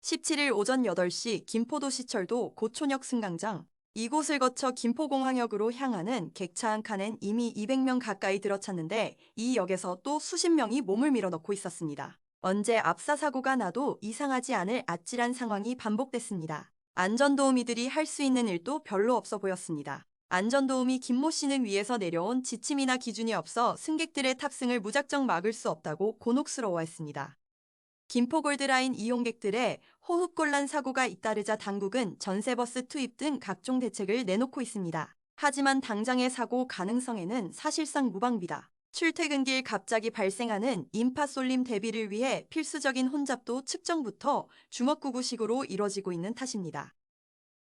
17일 오전 8시 김포도시철도 고촌역 승강장. 이곳을 거쳐 김포공항역으로 향하는 객차 한 칸엔 이미 200명 가까이 들어찼는데 이 역에서 또 수십 명이 몸을 밀어넣고 있었습니다. 언제 압사 사고가 나도 이상하지 않을 아찔한 상황이 반복됐습니다. 안전도우미들이 할 수 있는 일도 별로 없어 보였습니다. 안전도우미 김모 씨는 위에서 내려온 지침이나 기준이 없어 승객들의 탑승을 무작정 막을 수 없다고 곤혹스러워했습니다. 김포골드라인 이용객들의 호흡곤란 사고가 잇따르자 당국은 전세버스 투입 등 각종 대책을 내놓고 있습니다. 하지만 당장의 사고 가능성에는 사실상 무방비다. 출퇴근길 갑자기 발생하는 인파 쏠림 대비를 위해 필수적인 혼잡도 측정부터 주먹구구식으로 이뤄지고 있는 탓입니다.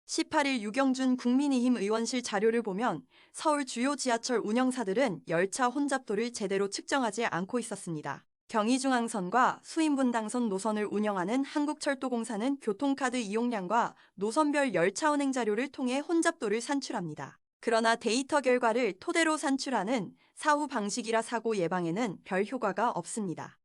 18일 유경준 국민의힘 의원실 자료를 보면 서울 주요 지하철 운영사들은 열차 혼잡도를 제대로 측정하지 않고 있었습니다. 경의중앙선과 수인분당선 노선을 운영하는 한국철도공사는 교통카드 이용량과 노선별 열차 운행 자료를 통해 혼잡도를 산출합니다. 그러나 데이터 결과를 토대로 산출하는 사후 방식이라 사고 예방에는 별 효과가 없습니다.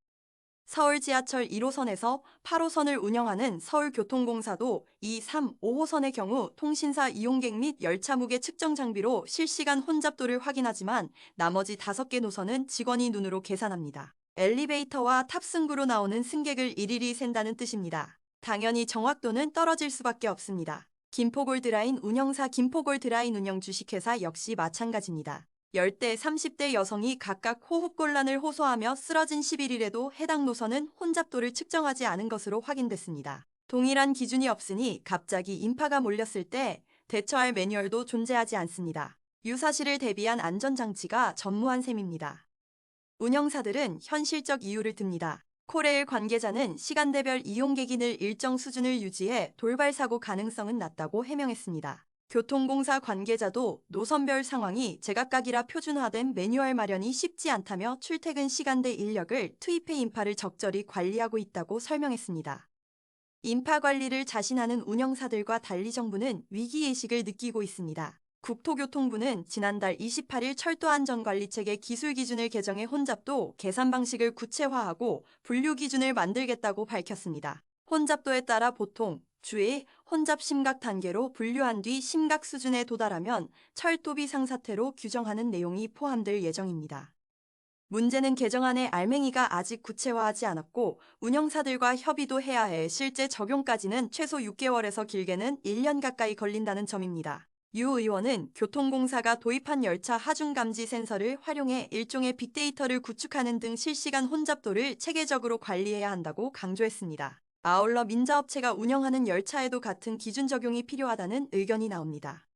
서울 지하철 1호선에서 8호선을 운영하는 서울교통공사도 2, 3, 5호선의 경우 통신사 이용객 및 열차 무게 측정 장비로 실시간 혼잡도를 확인하지만 나머지 5개 노선은 직원이 눈으로 계산합니다. 엘리베이터와 탑승구로 나오는 승객을 일일이 센다는 뜻입니다. 당연히 정확도는 떨어질 수밖에 없습니다. 김포골드라인 운영사 김포골드라인 운영 주식회사 역시 마찬가지입니다. 열대 30대 여성이 각각 호흡곤란을 호소하며 쓰러진 11일에도 해당 노선은 혼잡도를 측정하지 않은 것으로 확인됐습니다. 동일한 기준이 없으니 갑자기 인파가 몰렸을 때 대처할 매뉴얼도 존재하지 않습니다. 유사시를 대비한 안전장치가 전무한 셈입니다. 운영사들은 현실적 이유를 듭니다. 코레일 관계자는 시간대별 이용객이 늘 일정 수준을 유지해 돌발 사고 가능성은 낮다고 해명했습니다. 교통공사 관계자도 노선별 상황이 제각각이라 표준화된 매뉴얼 마련이 쉽지 않다며 출퇴근 시간대 인력을 투입해 인파를 적절히 관리하고 있다고 설명했습니다. 인파 관리를 자신하는 운영사들과 달리 정부는 위기의식을 느끼고 있습니다. 국토교통부는 지난달 28일 철도안전관리체계 기술기준을 개정해 혼잡도 계산 방식을 구체화하고 분류 기준을 만들겠다고 밝혔습니다. 혼잡도에 따라 보통, 주의, 혼잡 심각 단계로 분류한 뒤 심각 수준에 도달하면 철도비 상사태로 규정하는 내용이 포함될 예정입니다. 문제는 개정안의 알맹이가 아직 구체화하지 않았고 운영사들과 협의도 해야 해 실제 적용까지는 최소 6개월에서 길게는 1년 가까이 걸린다는 점입니다. 유 의원은 교통공사가 도입한 열차 하중감지 센서를 활용해 일종의 빅데이터를 구축하는 등 실시간 혼잡도를 체계적으로 관리해야 한다고 강조했습니다. 아울러 민자업체가 운영하는 열차에도 같은 기준 적용이 필요하다는 의견이 나옵니다.